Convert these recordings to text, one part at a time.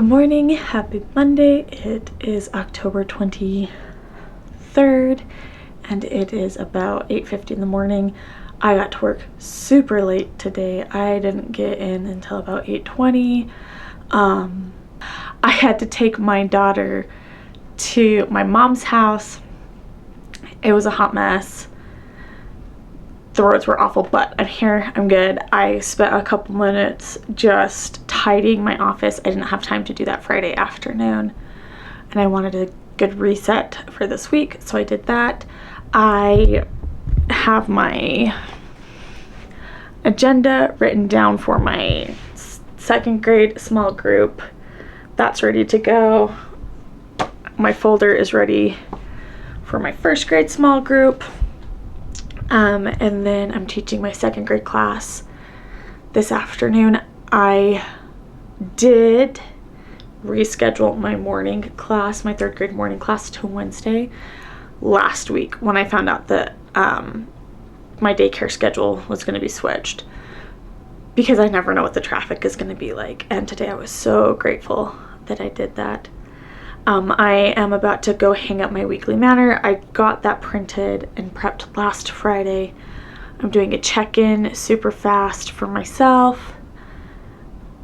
morning, happy Monday. It is October 23rd and it is about 8:50 in the morning. I got to work super late today. I didn't get in until about 8:20. I had to take my daughter to my mom's house. It was a hot mess. The roads were awful, but I'm here, I'm good. I spent a couple minutes just tidying my office. I didn't have time to do that Friday afternoon, and I wanted a good reset for this week, so I did that. I have my agenda written down for my second grade small group. That's ready to go. My folder is ready for my first grade small group. And then I'm teaching my second grade class this afternoon. I did reschedule my morning class, my third grade morning class, to Wednesday last week when I found out that my daycare schedule was going to be switched, because I never know what the traffic is going to be like. And today I was so grateful that I did that. I am about to go hang up my weekly manner. I got that printed and prepped last Friday. I'm doing a check-in super fast for myself.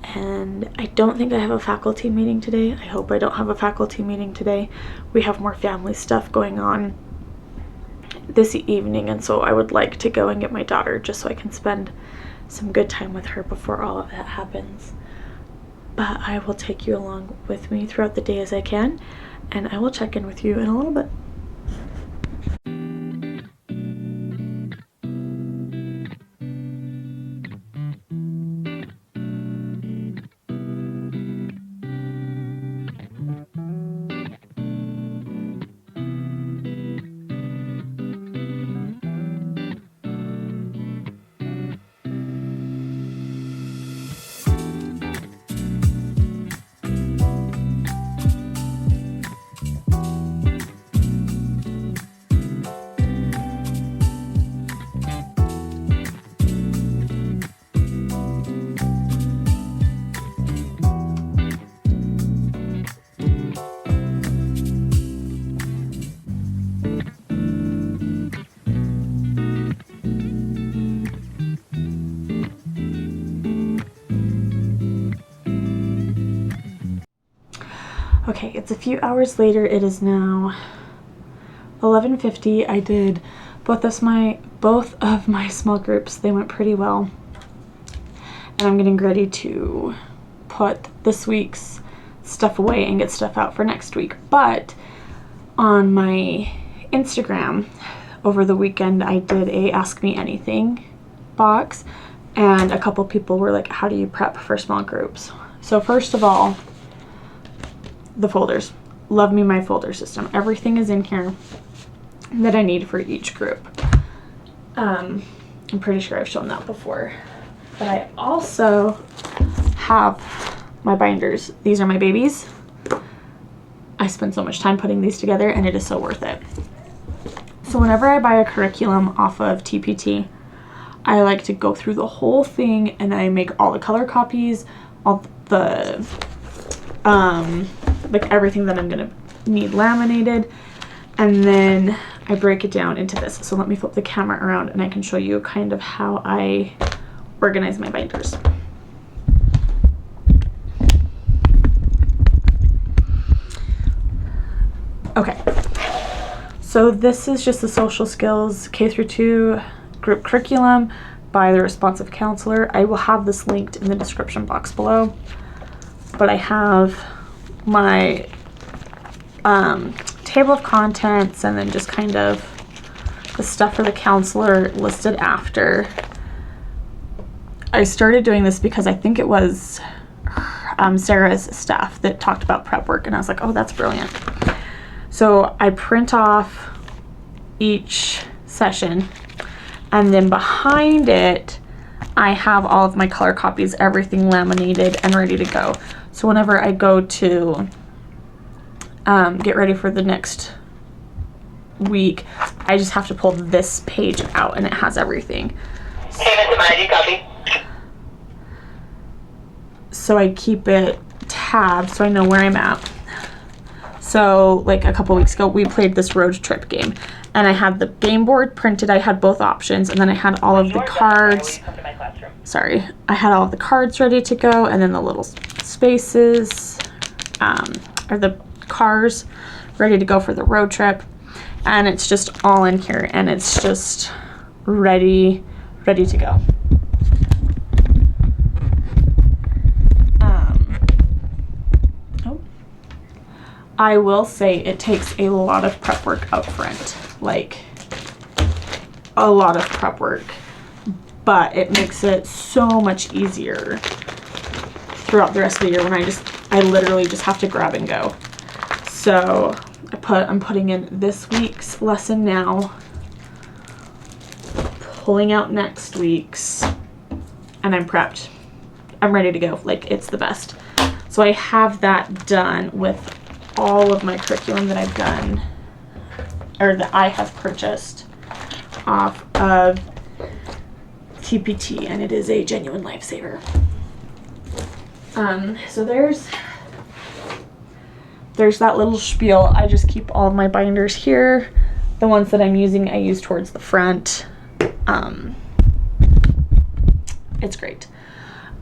And I don't think I have a faculty meeting today. I hope I don't have a faculty meeting today. We have more family stuff going on this evening, and so I would like to go and get my daughter just so I can spend some good time with her before all of that happens. But I will take you along with me throughout the day as I can, and I will check in with you in a little bit. Okay, it's a few hours later. It is now 11:50. I did both of my small groups. They went pretty well. And I'm getting ready to put this week's stuff away and get stuff out for next week. But on my Instagram over the weekend, I did a Ask Me Anything box, and a couple people were like, how do you prep for small groups? So first of all, the folders. Love me my folder system. Everything is in here that I need for each group. I'm pretty sure I've shown that before. But I also have my binders. These are my babies. I spend so much time putting these together, and it is so worth it. So whenever I buy a curriculum off of TPT, I like to go through the whole thing, and I make all the color copies, all the like everything that I'm gonna need laminated, and then I break it down into this. So let me flip the camera around and I can show you kind of how I organize my binders. Okay, so this is just the social skills K-2 group curriculum by the responsive counselor. I will have this linked in the description box below, but I have my table of contents and then just kind of the stuff for the counselor listed after. I started doing this because I think it was Sarah's stuff that talked about prep work, and I was like, oh, that's brilliant. So I print off each session, and then behind it I have all of my color copies, everything laminated and ready to go. So whenever I go to get ready for the next week, I just have to pull this page out and it has everything. So I keep it have, so I know where I'm at. So like a couple weeks ago, we played this road trip game, and I had the game board printed. I had both options, and then I had all of the cards. Sorry, I had all of the cards ready to go, and then the little spaces, or the cars ready to go for the road trip. And it's just all in here, and it's just ready to go. I will say it takes a lot of prep work up front, like a lot of prep work, but it makes it so much easier throughout the rest of the year when I literally just have to grab and go. So I'm putting in this week's lesson now, pulling out next week's, and I'm prepped. I'm ready to go. Like, it's the best. So I have that done with all of my curriculum that I've done, or that I have purchased off of TPT, and it is a genuine lifesaver. So there's that little spiel. I just keep all of my binders here. The ones that I'm using, I use towards the front. It's great.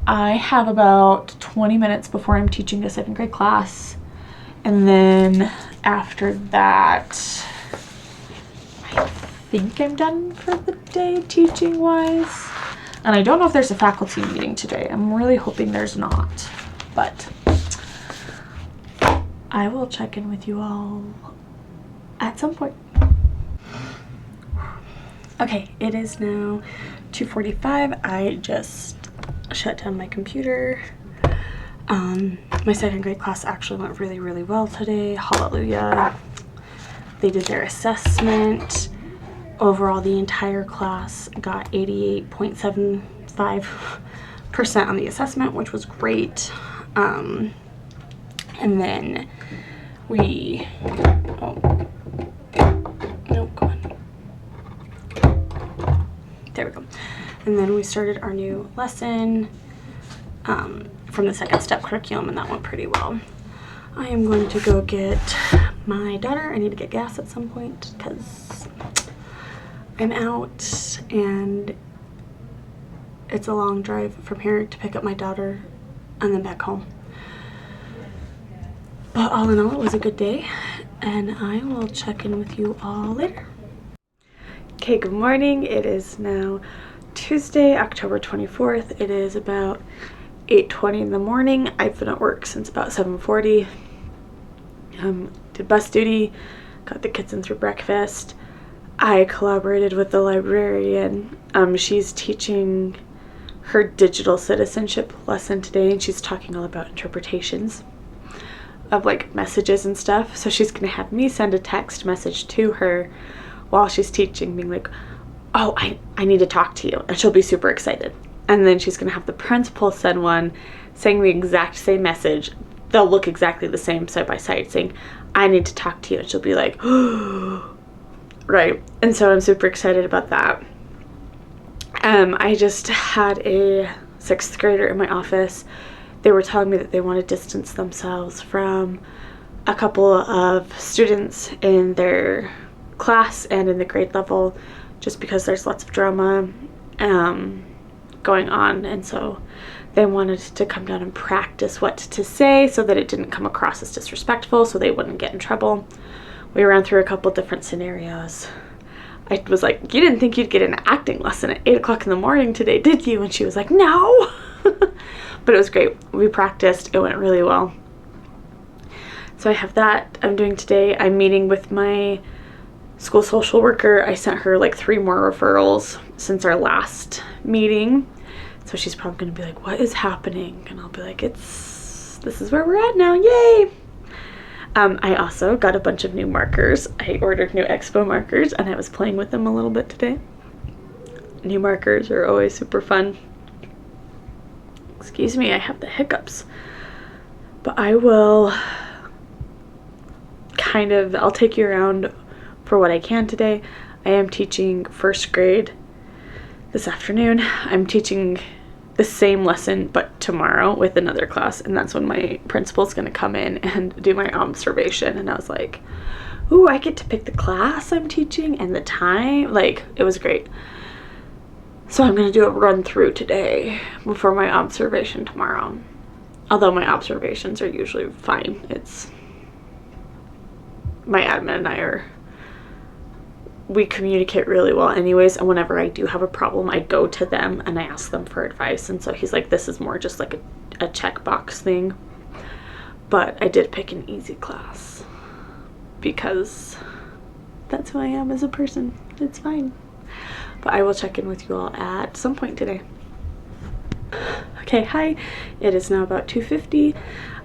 I have about 20 minutes before I'm teaching a 7th grade class. And then after that, I think I'm done for the day teaching wise. And I don't know if there's a faculty meeting today. I'm really hoping there's not, but I will check in with you all at some point. Okay, it is now 2:45. I just shut down my computer. My 2nd grade class actually went really, really well today. Hallelujah. They did their assessment. Overall, the entire class got 88.75% on the assessment, which was great. And then we, there we go. And then we started our new lesson from the 2nd step curriculum, and that went pretty well. I am going to go get my daughter. I need to get gas at some point because I'm out, and it's a long drive from here to pick up my daughter and then back home. But all in all, it was a good day, and I will check in with you all later. Okay, good morning. It is now Tuesday, October 24th. It is about 8:20 in the morning. I've been at work since about 7:40. Did bus duty, got the kids in through breakfast. I collaborated with the librarian. She's teaching her digital citizenship lesson today, and she's talking all about interpretations of like messages and stuff. So she's gonna have me send a text message to her while she's teaching, being like, oh, I need to talk to you, and she'll be super excited. And then she's gonna have the principal send one saying the exact same message. They'll look exactly the same side by side, saying, I need to talk to you, and she'll be like, oh, right. And so I'm super excited about that. I just had a 6th grader in my office. They were telling me that they want to distance themselves from a couple of students in their class and in the grade level, just because there's lots of drama going on, and so they wanted to come down and practice what to say so that it didn't come across as disrespectful, so they wouldn't get in trouble. We ran through a couple different scenarios. I was like, you didn't think you'd get an acting lesson at 8 o'clock in the morning today, did you? And she was like, no. But it was great. We practiced. It went really well. So I have that I'm doing today. I'm meeting with my school social worker. I sent her like 3 more referrals since our last meeting. So she's probably going to be like, what is happening? And I'll be like, this is where we're at now. Yay. I also got a bunch of new markers. I ordered new expo markers, and I was playing with them a little bit today. New markers are always super fun. Excuse me, I have the hiccups. But I will I'll take you around for what I can today. I am teaching 1st grade this afternoon. I'm teaching the the same lesson but tomorrow with another class, and that's when my principal's going to come in and do my observation. And I was like, ooh, I get to pick the class I'm teaching and the time. Like, it was great. So I'm going to do a run through today before my observation tomorrow. Although my observations are usually fine. It's my admin and we communicate really well anyways, and whenever I do have a problem, I go to them and I ask them for advice. And so he's like, this is more just like a checkbox thing. But I did pick an easy class because that's who I am as a person. It's fine. But I will check in with you all at some point today. Okay, hi. It is now about 2:50.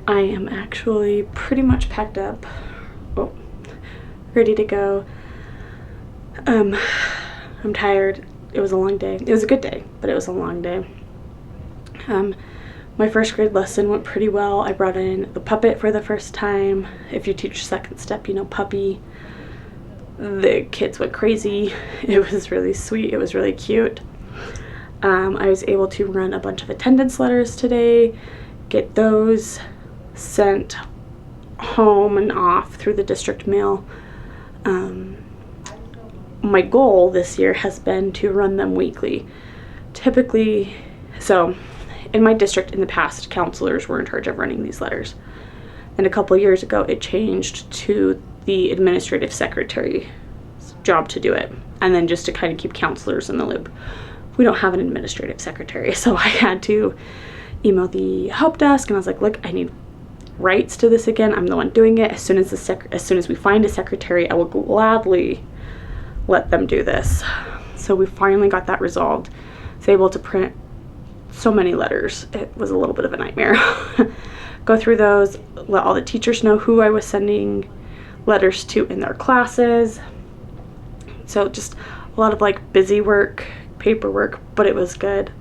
I am actually pretty much packed up. Oh, ready to go. I'm tired. It was a long day. It was a good day, but it was a long day. My first grade lesson went pretty well. I brought in the puppet for the first time. If you teach second step, you know puppy. The kids went crazy. It was really sweet. It was really cute. I was able to run a bunch of attendance letters today, get those sent home and off through the district mail. My goal this year has been to run them weekly. Typically, so in my district in the past, counselors were in charge of running these letters. And a couple years ago, it changed to the administrative secretary's job to do it. And then just to kind of keep counselors in the loop. We don't have an administrative secretary, so I had to email the help desk, and I was like, look, I need rights to this again. I'm the one doing it. As soon as we find a secretary, I will gladly let them do this. So we finally got that resolved. I was able to print so many letters. It was a little bit of a nightmare. Go through those, let all the teachers know who I was sending letters to in their classes. So just a lot of like busy work, paperwork, but it was good.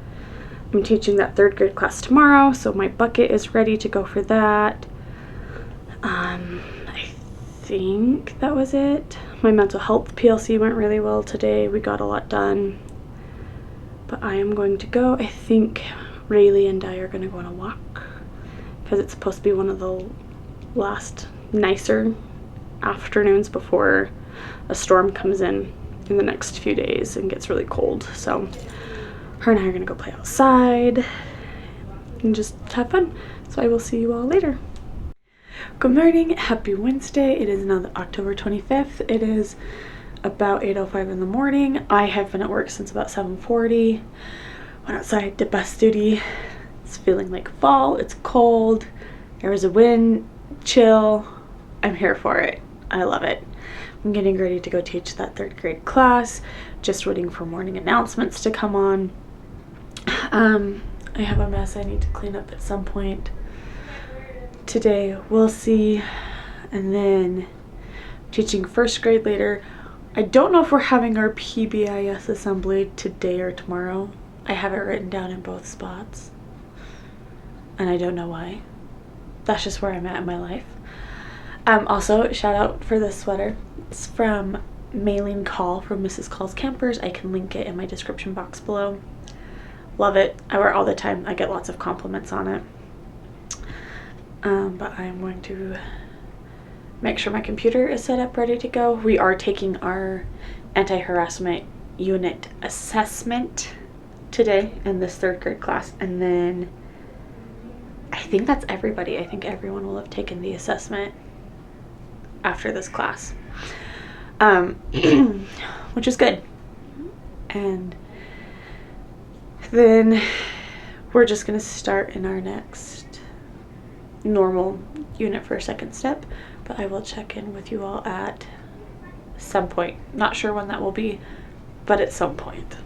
I'm teaching that third grade class tomorrow, so my bucket is ready to go for that. I think that was it. My mental health PLC went really well today. We got a lot done. But I am going to go. I think Rayleigh and I are going to go on a walk because it's supposed to be one of the last nicer afternoons before a storm comes in the next few days and gets really cold. So her and I are going to go play outside and just have fun. So I will see you all later. Good morning, happy Wednesday. It is now October 25th. It is about 8:05 in the morning. I have been at work since about 7:40. Went outside, did bus duty. It's feeling like fall. It's cold. There was a wind, chill. I'm here for it. I love it. I'm getting ready to go teach that third grade class. Just waiting for morning announcements to come on. I have a mess I need to clean up at some point today. We'll see. And then teaching first grade later. I don't know if we're having our PBIS assembly today or tomorrow. I have it written down in both spots. And I don't know why. That's just where I'm at in my life. Also, shout out for this sweater. It's from Mailing Call from Mrs. Call's Campers. I can link it in my description box below. Love it. I wear it all the time. I get lots of compliments on it. But I'm going to make sure my computer is set up, ready to go. We are taking our anti-harassment unit assessment today in this third grade class. And then I think that's everybody. I think everyone will have taken the assessment after this class, which is good. And then we're just going to start in our next normal unit for a second step, but I will check in with you all at some point. Not sure when that will be, but at some point.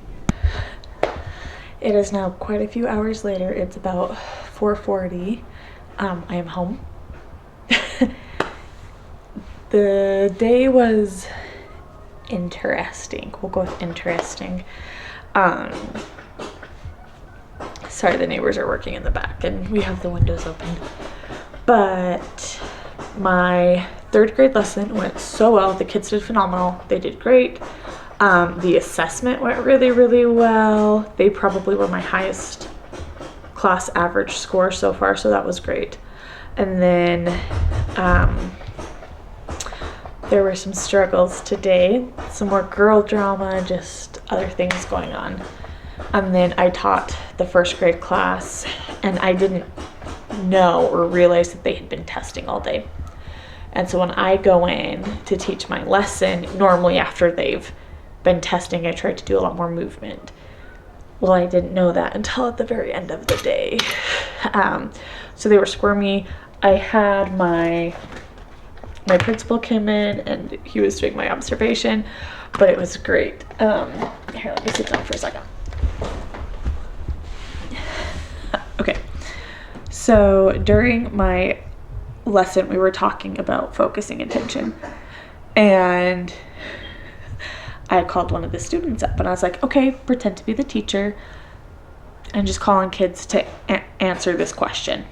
It is now quite a few hours later. It's about 4:40. I am home. The day was interesting. We'll go with interesting. Sorry, the neighbors are working in the back and we have the windows open. But my third grade lesson went so well. The kids did phenomenal. They did great. The assessment went really, really well. They probably were my highest class average score so far, so that was great. And then there were some struggles today, some more girl drama, just other things going on. And then I taught the first grade class, and I didn't know or realize that they had been testing all day. And so when I go in to teach my lesson, normally after they've been testing, I try to do a lot more movement. Well, I didn't know that until at the very end of the day. So they were squirmy. I had my principal came in and he was doing my observation, but it was great. Here, let me sit down for a second. Okay, so during my lesson, we were talking about focusing attention, and I called one of the students up and I was like, okay, pretend to be the teacher and just calling kids to answer this question.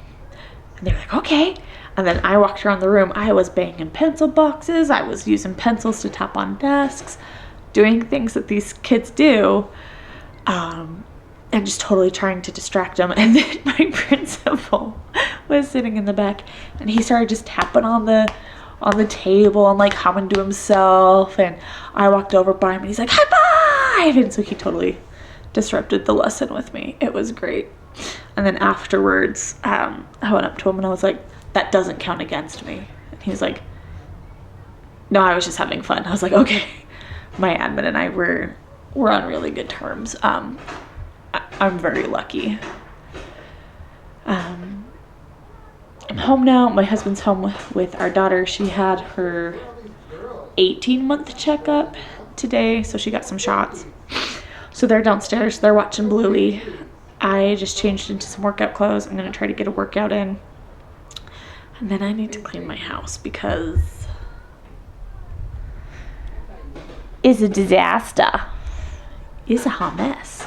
And they were like, okay. And then I walked around the room. I was banging pencil boxes. I was using pencils to tap on desks, doing things that these kids do, and just totally trying to distract them. And then my principal was sitting in the back, and he started just tapping on the table and like humming to himself. And I walked over by him and he's like, high five! And so he totally disrupted the lesson with me. It was great. And then afterwards, I went up to him and I was like, that doesn't count against me. And he was like, no, I was just having fun. I was like, okay. My admin and I were on really good terms. I'm very lucky. I'm home now. My husband's home with our daughter. She had her 18-month checkup today, so she got some shots. So they're downstairs. They're watching Bluey. I just changed into some workout clothes. I'm going to try to get a workout in. And then I need to clean my house because it's a disaster. It's a hot mess.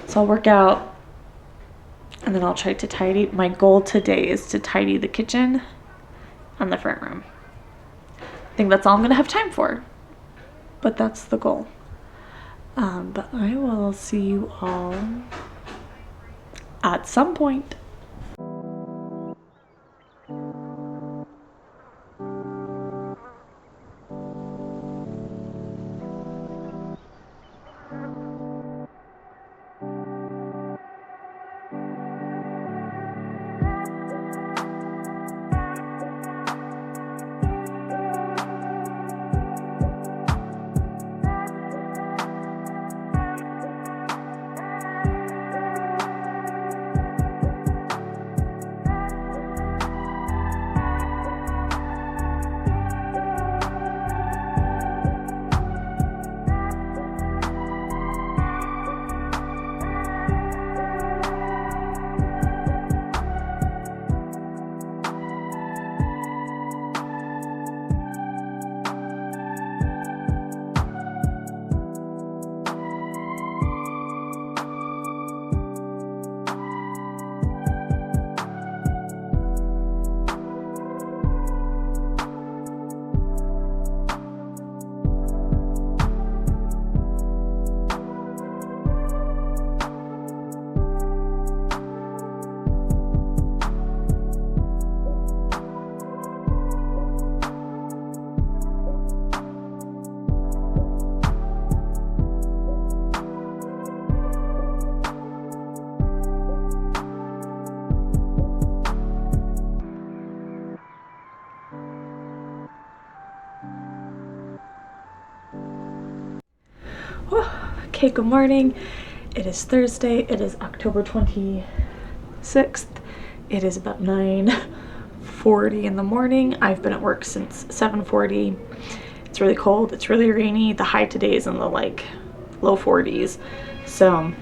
So I'll work out and then I'll try to tidy. My goal today is to tidy the kitchen and the front room. I think that's all I'm going to have time for, but that's the goal. But I will see you all at some point. Okay, good morning. It is Thursday. It is October 26th. It is about 9:40 in the morning. I've been at work since 7:40. It's really cold. It's really rainy. The high today is in the low 40s. So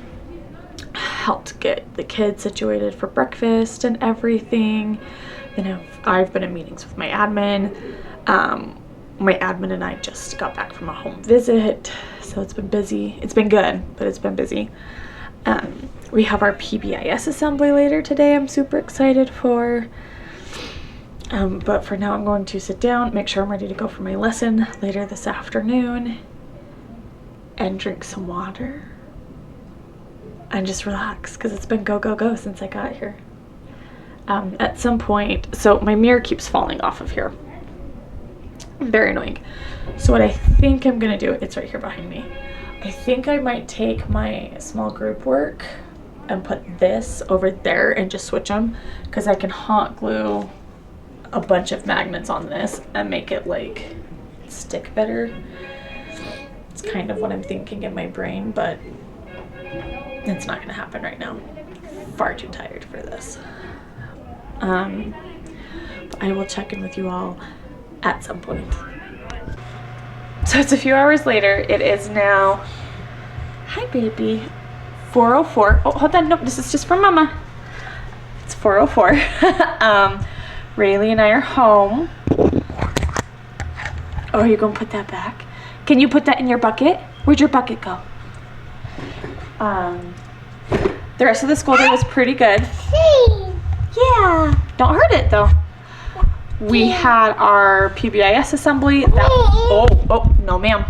helped get the kids situated for breakfast and everything. Then I've been in meetings with my admin. My admin and I just got back from a home visit, so it's been busy. It's been good, but it's been busy. We have our PBIS assembly later today. I'm super excited for. But for now, I'm going to sit down, make sure I'm ready to go for my lesson later this afternoon, and drink some water. and just relax because it's been go, go, go since I got here. At some point, so my mirror keeps falling off of here. Very annoying. So what I think I'm gonna do, it's right here behind me. I think I might take my small group work and put this over there and just switch them, because I can hot glue a bunch of magnets on this and make it like stick better. It's kind of what I'm thinking in my brain, but it's not gonna happen right now. Far too tired for this. But I will check in with you all at some point. So it's a few hours later. It is now, hi baby, 4:04. Oh, hold on, nope, this is just for mama. It's 4:04. Rayleigh and I are home. Oh, are you gonna put that back? Can you put that in your bucket? Where'd your bucket go? The rest of the school day was pretty good. Yeah, don't hurt it though. We had our PBIS assembly. Oh, no ma'am.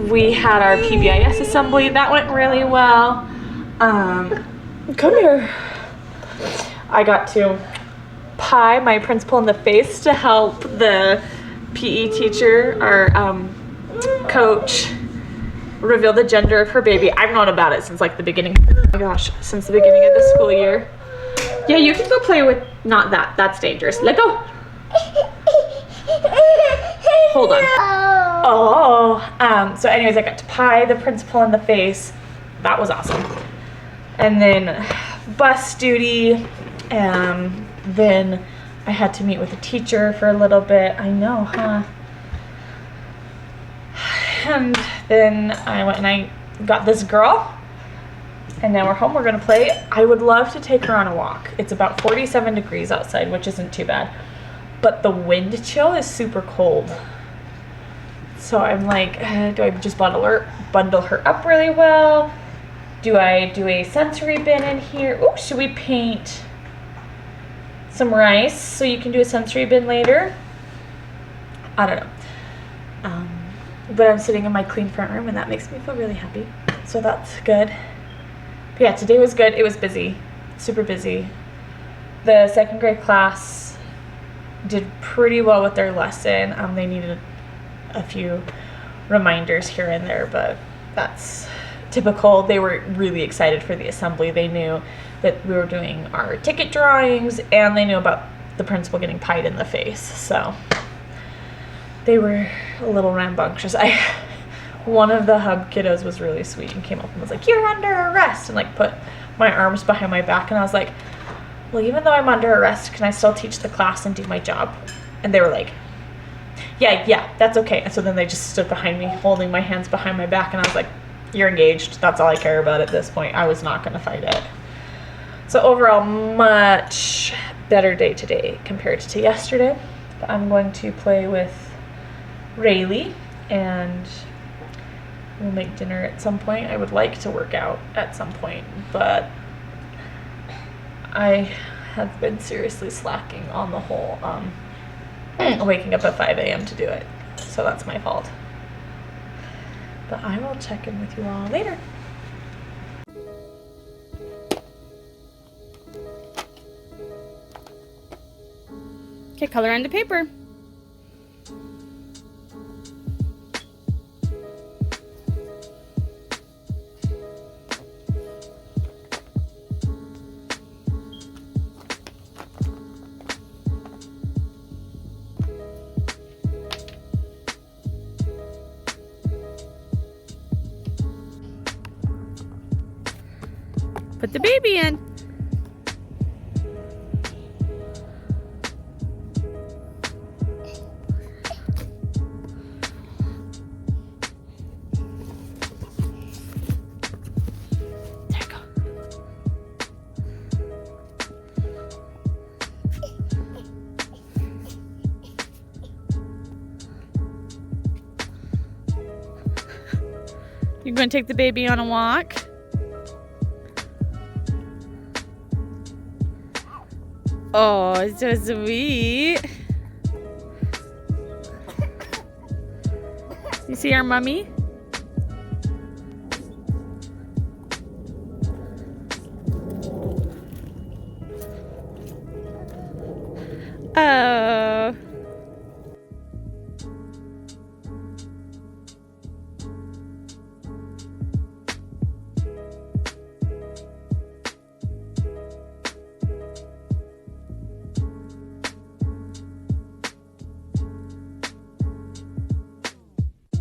We had our PBIS assembly. That went really well. Come here. I got to pie my principal in the face to help the PE teacher, our coach, reveal the gender of her baby. I've known about it since like the beginning. Oh my gosh, since the beginning of the school year. Yeah, you can go play with, not that. That's dangerous. Let go. Hold on. Oh. So anyways, I got to pie the principal in the face. That was awesome. And then bus duty. Then I had to meet with a teacher for a little bit. I know, huh? And then I went and I got this girl. And now we're home. We're gonna play. I would love to take her on a walk. It's about 47 degrees outside, which isn't too bad. But the wind chill is super cold. So I'm like, do I just bundle her up really well? Do I do a sensory bin in here? Oh, should we paint some rice so you can do a sensory bin later? I don't know. But I'm sitting in my clean front room and that makes me feel really happy. So that's good. But yeah, today was good. It was busy, super busy. The second grade class did pretty well with their lesson. They needed a few reminders here and there, but that's typical. They were really excited for the assembly. They knew that we were doing our ticket drawings and they knew about the principal getting pied in the face. So they were a little rambunctious. One of the hub kiddos was really sweet and came up and was like, "You're under arrest," and like put my arms behind my back, and I was like, well, even though I'm under arrest, can I still teach the class and do my job? And they were like, yeah, that's okay. And so then they just stood behind me, holding my hands behind my back, and I was like, you're engaged. That's all I care about at this point. I was not going to fight it. So overall, much better day today compared to yesterday. But I'm going to play with Rayleigh, and we'll make dinner at some point. I would like to work out at some point, but I have been seriously slacking on the whole waking up at 5 a.m. to do it. So that's my fault. But I will check in with you all later. Okay, color on the paper. Put the baby in. There you go. You're going to take the baby on a walk? Oh, so sweet. You see our mummy?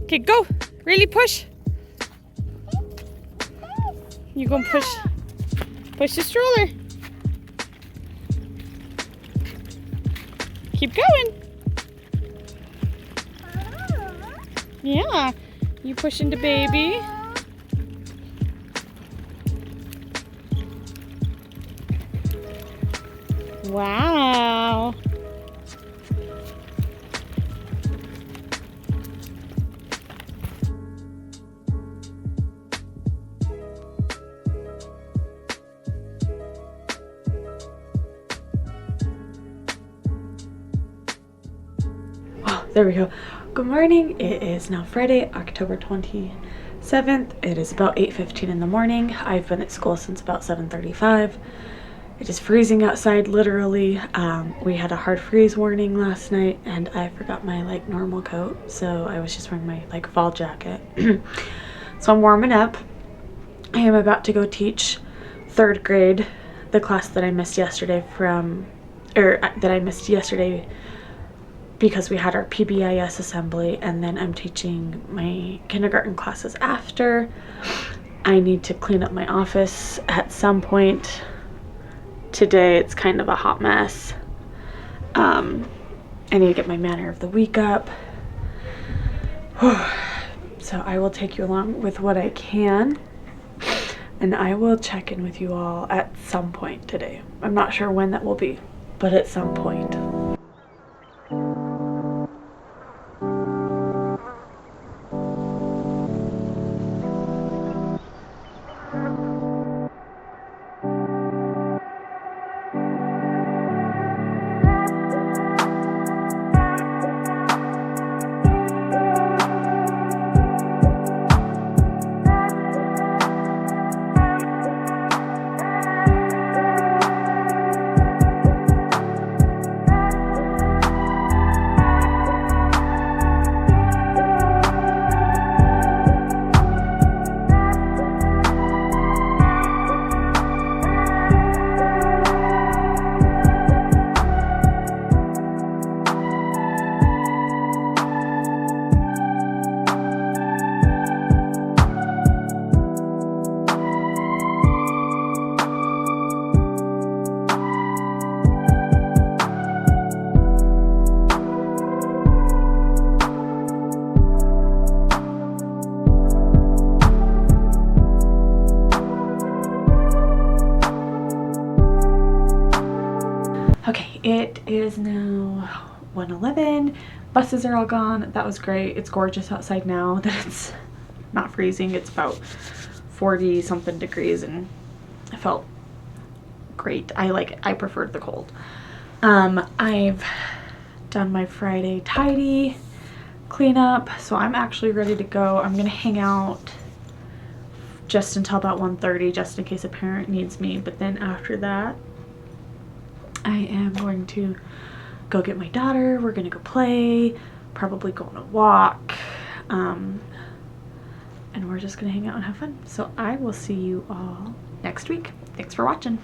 Okay, go. Really push. You gonna push the stroller. Keep going. Yeah. You push into baby. Wow. Oh, there we go. Good morning. It is now Friday, October 27th. It is about 8:15 in the morning. I've been at school since about 7:35. It is freezing outside, literally. We had a hard freeze warning last night, and I forgot my like normal coat, so I was just wearing my like fall jacket. So I'm warming up. I am about to go teach 3rd grade, the class that I missed yesterday because we had our PBIS assembly, and then I'm teaching my kindergarten classes after. I need to clean up my office at some point today. It's kind of a hot mess. I need to get my manner of the week up. So I will take you along with what I can, and I will check in with you all at some point today. I'm not sure when that will be, but at some point. Okay, it is now 1:11. Buses are all gone. That was great. It's gorgeous outside now that it's not freezing. It's about 40 something degrees, and I felt great. I preferred the cold. I've done my Friday tidy cleanup, so I'm actually ready to go. I'm gonna hang out just until about 1:30, just in case a parent needs me, but then after that I am going to go get my daughter. We're gonna go play, probably go on a walk, and we're just gonna hang out and have fun. So I will see you all next week. Thanks for watching.